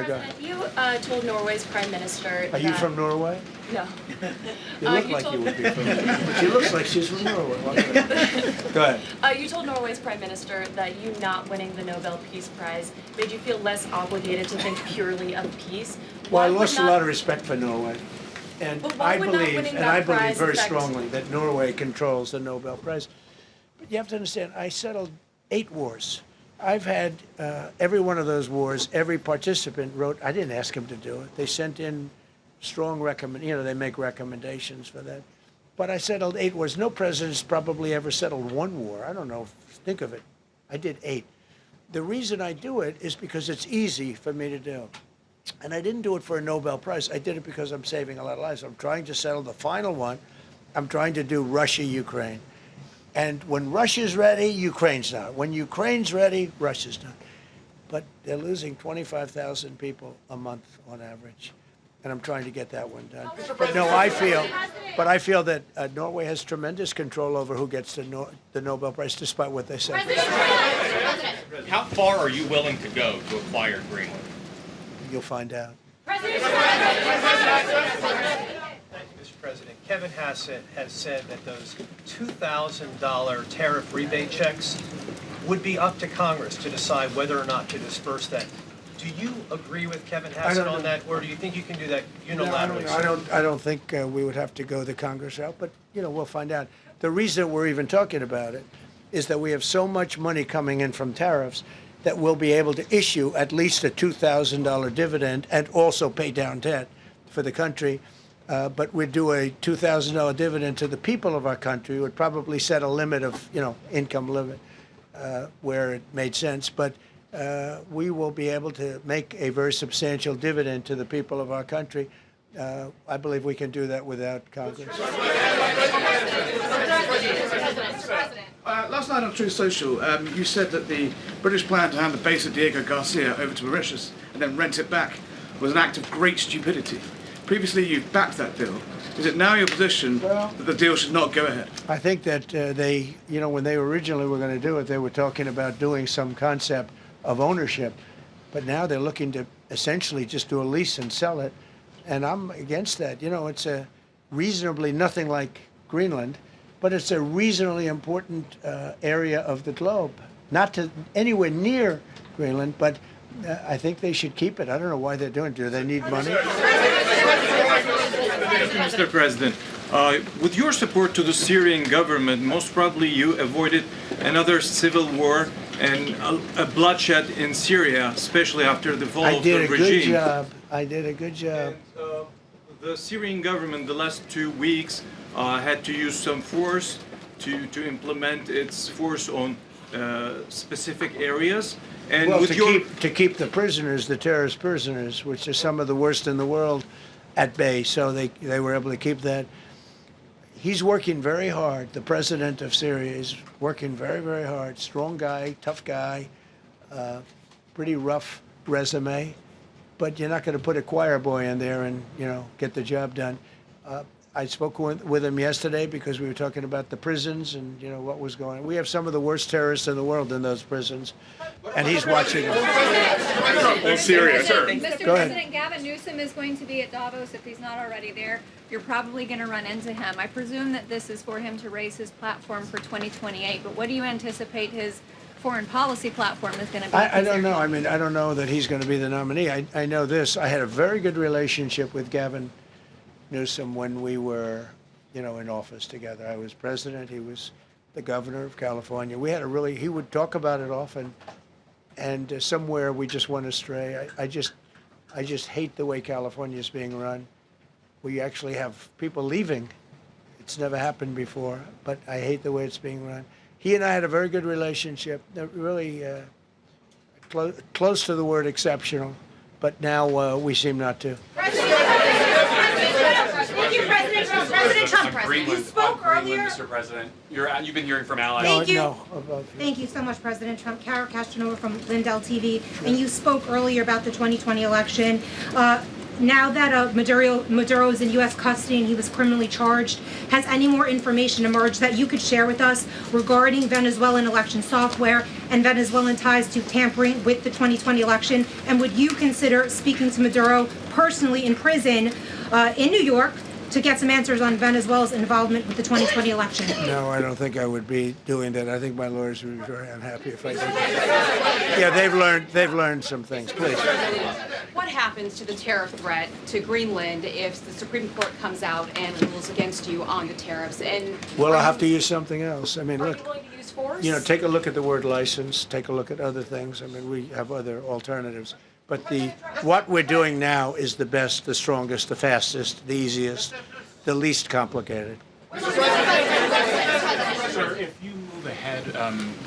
go ahead. You told Norway's Prime Minister Are you from Norway? No. You look like you would be from Norway. She looks like she's from Norway. Go ahead. You told Norway's Prime Minister that you not winning the Nobel Peace Prize made you feel less obligated to think purely of peace. Well, I lost a lot of respect for Norway. And I believe very strongly that Norway controls the Nobel Prize. But you have to understand, I settled 8 wars. I've had every one of those wars, every participant wrote, I didn't ask him to do it. They sent in strong they make recommendations for that. But I settled 8 wars. No president's probably ever settled 1 war. I don't know, think of it. I did 8. The reason I do it is because it's easy for me to do. And I didn't do it for a Nobel Prize. I did it because I'm saving a lot of lives. I'm trying to settle the final one. I'm trying to do Russia-Ukraine. And when Russia's ready, Ukraine's not. When Ukraine's ready, Russia's not. But they're losing 25,000 people a month on average. And I'm trying to get that one done. But no, I feel that Norway has tremendous control over who gets the Nobel Prize, despite what they say. How far are you willing to go to acquire Greenland? You'll find out. Thank you, Mr. President. Kevin Hassett has said that those $2,000 tariff rebate checks would be up to Congress to decide whether or not to disperse that. Do you agree with Kevin Hassett on that, or do you think you can do that unilaterally? No, I don't think we would have to go the Congress route, but we'll find out. The reason we're even talking about it is that we have so much money coming in from tariffs that we'll be able to issue at least a $2,000 dividend and also pay down debt for the country. But we'd do a $2,000 dividend to the people of our country. Would probably set a limit of, income limit where it made sense. But we will be able to make a very substantial dividend to the people of our country. I believe we can do that without Congress. Last night on Truth Social, you said that the British plan to hand the base of Diego Garcia over to Mauritius and then rent it back was an act of great stupidity. Previously, you backed that deal. Is it now your position that the deal should not go ahead? I think that they, when they originally were going to do it, they were talking about doing some concept of ownership. But now they're looking to essentially just do a lease and sell it. And I'm against that. It's a reasonably nothing like Greenland, but it's a reasonably important area of the globe. Not to anywhere near Greenland, but I think they should keep it. I don't know why they're doing it. Do they need money? Mr. President, with your support to the Syrian government, most probably you avoided another civil war and a bloodshed in Syria, especially after the fall of the regime. I did a good job. And, the Syrian government, the last 2 weeks, had to use some force to implement its force on specific areas. And well, with to keep the prisoners, the terrorist prisoners, which are some of the worst in the world, at bay. So they were able to keep that. He's working very hard. The president of Syria is working very, very hard. Strong guy, tough guy, pretty rough resume. But you're not going to put a choir boy in there and, get the job done. I spoke with him yesterday because we were talking about the prisons and, what was going on. We have some of the worst terrorists in the world in those prisons, and he's watching them. Syria, sir. Mr. President, Gavin Newsom is going to be at Davos if he's not already there. You're probably going to run into him. I presume that this is for him to raise his platform for 2028, but what do you anticipate his foreign policy platform is going to be? I don't know. I don't know that he's going to be the nominee. I know this. I had a very good relationship with Gavin Newsom when we were, in office together. I was president. He was the governor of California. We had he would talk about it often, and somewhere we just went astray. I just hate the way California is being run. We actually have people leaving. It's never happened before, but I hate the way it's being run. He and I had a very good relationship, really close to the word exceptional, but now we seem not to. Thank you, President Trump. President Trump, you spoke earlier. Mr. President, you've been hearing from allies. Thank you. Thank you so much, President Trump. Kara Castanova from Lindell TV, and you spoke earlier about the 2020 election. now that Maduro is in U.S. custody and he was criminally charged, has any more information emerged that you could share with us regarding Venezuelan election software and Venezuelan ties to tampering with the 2020 election? And would you consider speaking to Maduro personally in prison in New York to get some answers on Venezuela's involvement with the 2020 election? No, I don't think I would be doing that. I think my lawyers would be very unhappy if I did that. Yeah, they've learned some things. Please. What happens to the tariff threat to Greenland if the Supreme Court comes out and rules against you on the tariffs? And Well, I'll have to use something else. I mean, are look, you willing to use force? take a look at the word license. Take a look at other things. I mean, we have other alternatives. But what we're doing now is the best, the strongest, the fastest, the easiest, the least complicated. Sir, if you move ahead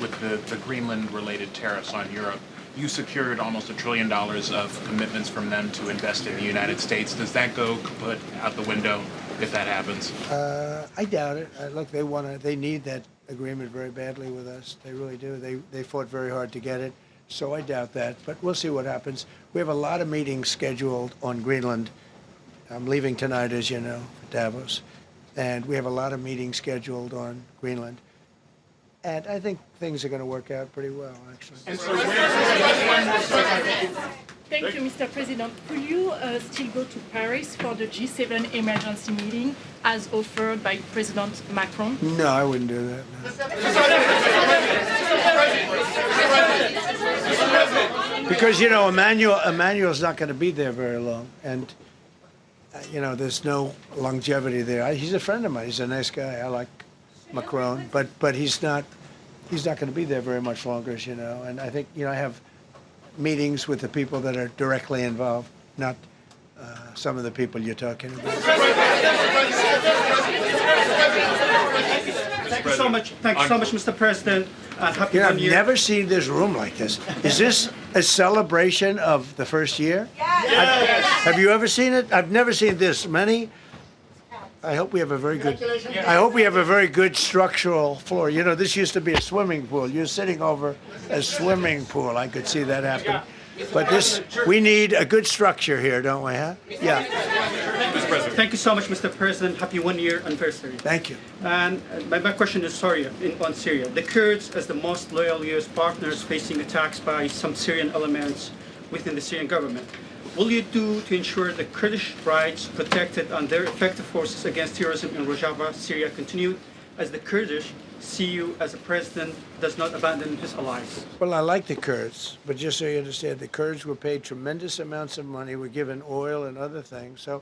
with the Greenland-related tariffs on Europe, you secured almost $1 trillion of commitments from them to invest in the United States. Does that go kaput out the window if that happens? I doubt it. Look, they need that agreement very badly with us. They really do. They fought very hard to get it. So I doubt that, but we'll see what happens. We have a lot of meetings scheduled on Greenland. I'm leaving tonight, as you know, for Davos, and we have a lot of meetings scheduled on Greenland. And I think things are going to work out pretty well, actually. Thank you, Mr. President. Could you still go to Paris for the G7 emergency meeting as offered by President Macron? No, I wouldn't do that. No. Because, Emmanuel's not going to be there very long. And, there's no longevity there. He's a friend of mine. He's a nice guy. I like Macron. But he's not going to be there very much longer, as you know. And I think, I have meetings with the people that are directly involved, not some of the people you're talking about. Thank you so much, Mr. President. Happy I've New Year. never seen this room like this. Is this a celebration of the first year? Yes. Have you ever seen it? I've never seen this many. I hope we have a very good structural floor. This used to be a swimming pool. You're sitting over a swimming pool. I could see that happen. But we need a good structure here, don't we, huh? Yeah. Thank you so much, Mr. President. Happy 1 year anniversary. Thank you. And my question is on Syria. The Kurds, as the most loyal U.S. partners, facing attacks by some Syrian elements within the Syrian government. Will you do to ensure the Kurdish rights protected and their effective forces against terrorism in Rojava, Syria continue, as the Kurdish see you as a president does not abandon his allies? Well, I like the Kurds, but just so you understand, the Kurds were paid tremendous amounts of money, were given oil and other things, so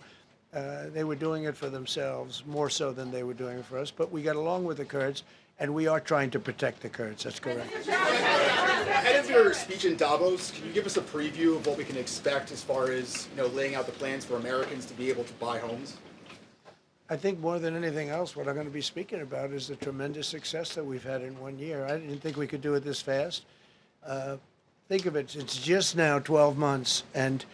they were doing it for themselves, more so than they were doing it for us, but we got along with the Kurds, and we are trying to protect the Kurds. That's correct. Ahead of your speech in Davos, can you give us a preview of what we can expect as far as laying out the plans for Americans to be able to buy homes? I think more than anything else, what I'm going to be speaking about is the tremendous success that we've had in 1 year. I didn't think we could do it this fast. Think of it, it's just now 12 months, and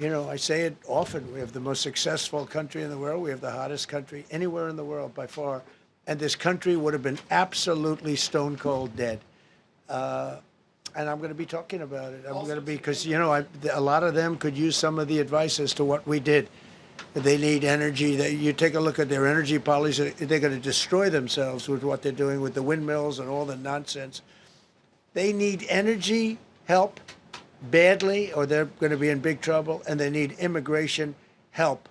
I say it often, we have the most successful country in the world. We have the hottest country anywhere in the world by far. And this country would have been absolutely stone cold dead. And I'm going to be talking about it. I'm going to be, because, a lot of them could use some of the advice as to what we did. They need energy. You take a look at their energy policy, they're going to destroy themselves with what they're doing with the windmills and all the nonsense. They need energy help badly, or they're going to be in big trouble, and they need immigration help